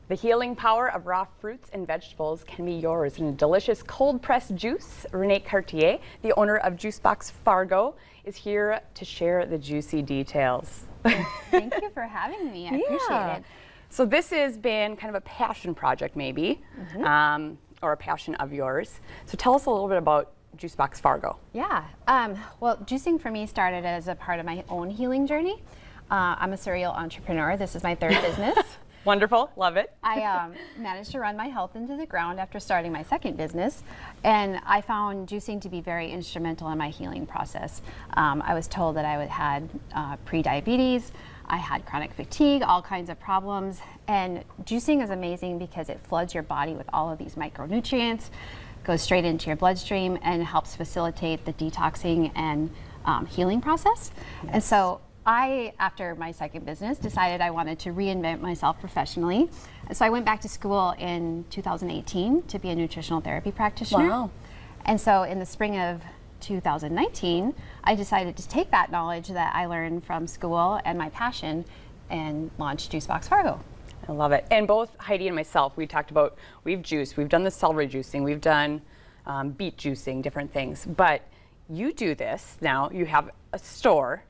The healing power of raw fruits and vegetables can be yours in a delicious cold-pressed juice. Renee Cartier, the owner of Juicebox Fargo, is here to share the juicy details. Thank you for having me. I appreciate it. So this has been kind of a passion project maybe, or a passion of yours. So tell us a little bit about Juicebox Fargo. Yeah. Well, juicing for me started as a part of my own healing journey. I'm a serial entrepreneur. This is my third business. Wonderful, love it. I managed to run my health into the ground after starting my second business, and I found juicing to be very instrumental in my healing process. I was told that I had pre-diabetes, I had chronic fatigue, all kinds of problems, and juicing is amazing because it floods your body with all of these micronutrients, goes straight into your bloodstream, and helps facilitate the detoxing and healing process. Yes. And so I, after my second business, decided I wanted to reinvent myself professionally. So I went back to school in 2018 to be a nutritional therapy practitioner. Wow. And so in the spring of 2019, I decided to take that knowledge that I learned from school and my passion and launched Juicebox Fargo. I love it. And both Heidi and myself, we talked about, we've juiced, we've done the celery juicing, we've done beet juicing, different things. But you do this now, you have a store.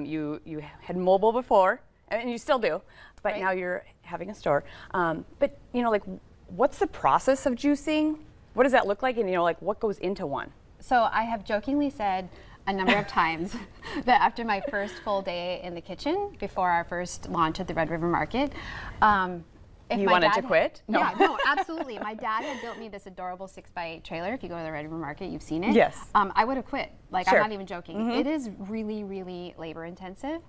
You had mobile before, and you still do, but right. Now you're having a store. But you know, like, what's the process of juicing? What does that look like? And you know, like, what goes into one? So I have jokingly said a number of times that after my first full day in the kitchen, before our first launch at the Red River Market, if you wanted to quit? No. Yeah, no, absolutely. My dad had built me this adorable 6x8 trailer. If you go to the Red River Market, you've seen it. Yes. I would have quit. Like, sure. I'm not even joking. It is really, really labor intensive.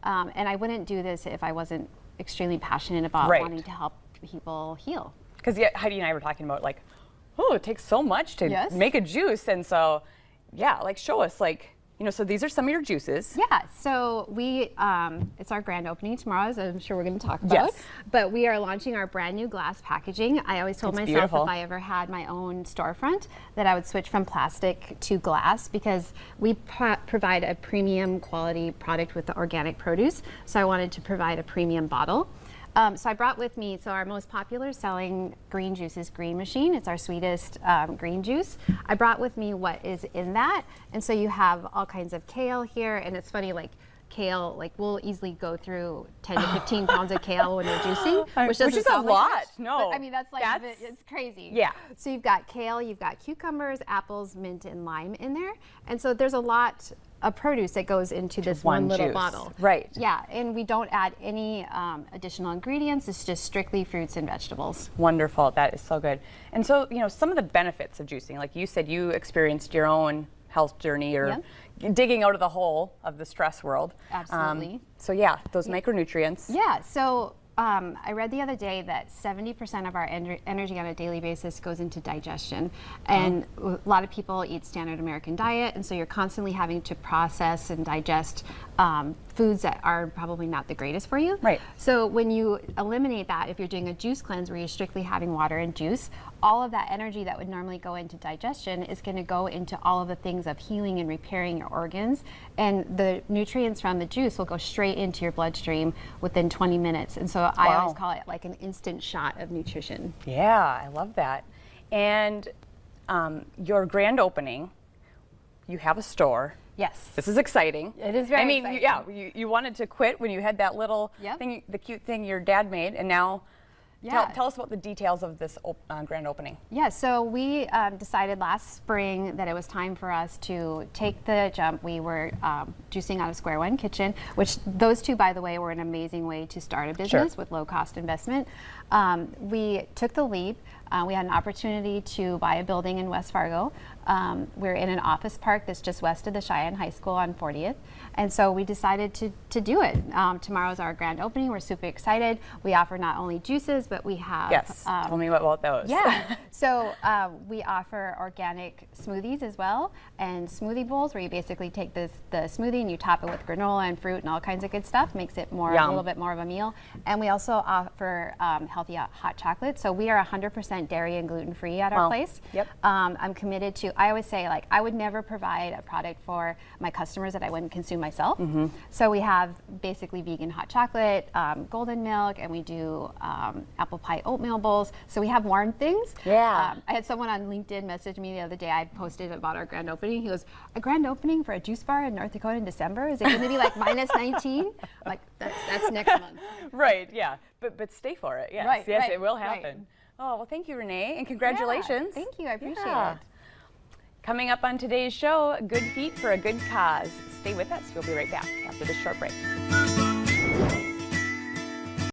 And I wouldn't do this if I wasn't extremely passionate about right. wanting to help people heal. Because Heidi and I were talking about, like, oh, it takes so much to yes. make a juice. And so, yeah, like, show us, like, you know, so these are some of your juices. Yeah, so we, it's our grand opening tomorrow, as I'm sure we're going to talk about. Yes. But we are launching our brand new glass packaging. I always told myself beautiful. if I ever had my own storefront that I would switch from plastic to glass because we provide a premium quality product with the organic produce. So I wanted to provide a premium bottle. So I brought with me, so our most popular selling green juice is Green Machine. It's our sweetest green juice. I brought with me what is in that. And so you have all kinds of kale here. And it's funny, like kale, like we'll easily go through 10 to 15 pounds of kale when we're juicing. Which is a lot. Much, no. but, I mean, that's like, it's crazy. Yeah. So you've got kale, you've got cucumbers, apples, mint, and lime in there. And so there's a lot of produce that goes into this one little juice. bottle. Right. Yeah, and we don't add any additional ingredients. It's just strictly fruits and vegetables. Wonderful. That is so good. And so, you know, some of the benefits of juicing, like you said, you experienced your own health journey or digging out of the hole of the stress world. Absolutely. So yeah, those micronutrients. Yeah, so I read the other day that 70% of our energy on a daily basis goes into digestion. And a lot of people eat standard American diet, and so you're constantly having to process and digest foods that are probably not the greatest for you. Right. So when you eliminate that, if you're doing a juice cleanse where you're strictly having water and juice, all of that energy that would normally go into digestion is going to go into all of the things of healing and repairing your organs. And the nutrients from the juice will go straight into your bloodstream within 20 minutes. And so I always call it like an instant shot of nutrition. Yeah, I love that. And your grand opening, you have a store. Yes. This is exciting. It is very exciting. Yeah, you wanted to quit when you had that little thing, the cute thing your dad made, and now tell us about the details of this grand opening. Yeah, so we decided last spring that it was time for us to take the jump. We were juicing out of Square One Kitchen, which those two, by the way, were an amazing way to start a business with low cost investment. We took the leap. We had an opportunity to buy a building in West Fargo. We're in an office park that's just west of the Cheyenne High School on 40th. And so we decided to do it. Tomorrow's our grand opening. We're super excited. We offer not only juices, but we have... Yes, tell me about those. Yeah, so we offer organic smoothies as well, and smoothie bowls where you basically take the smoothie and you top it with granola and fruit and all kinds of good stuff. Makes it a little bit more of a meal. And we also offer healthy hot chocolate. So we are 100% 100% dairy and gluten-free at our place. Yep. I'm committed to, I always say, like, I would never provide a product for my customers that I wouldn't consume myself. So we have basically vegan hot chocolate, golden milk, and we do apple pie oatmeal bowls. So we have warm things. Yeah. I had someone on LinkedIn message me the other day. I posted about our grand opening. He goes, "A grand opening for a juice bar in North Dakota in December? Is it going to be like minus 19?" I'm like, that's next month. Right, yeah. But stay for it. Yes, Right, yes, right, it will right. happen. Oh, well, thank you, Renee, and congratulations. Yeah, thank you. I appreciate Yeah. it. Coming up on today's show, Good Feet for a Good Cause. Stay with us. We'll be right back after this short break.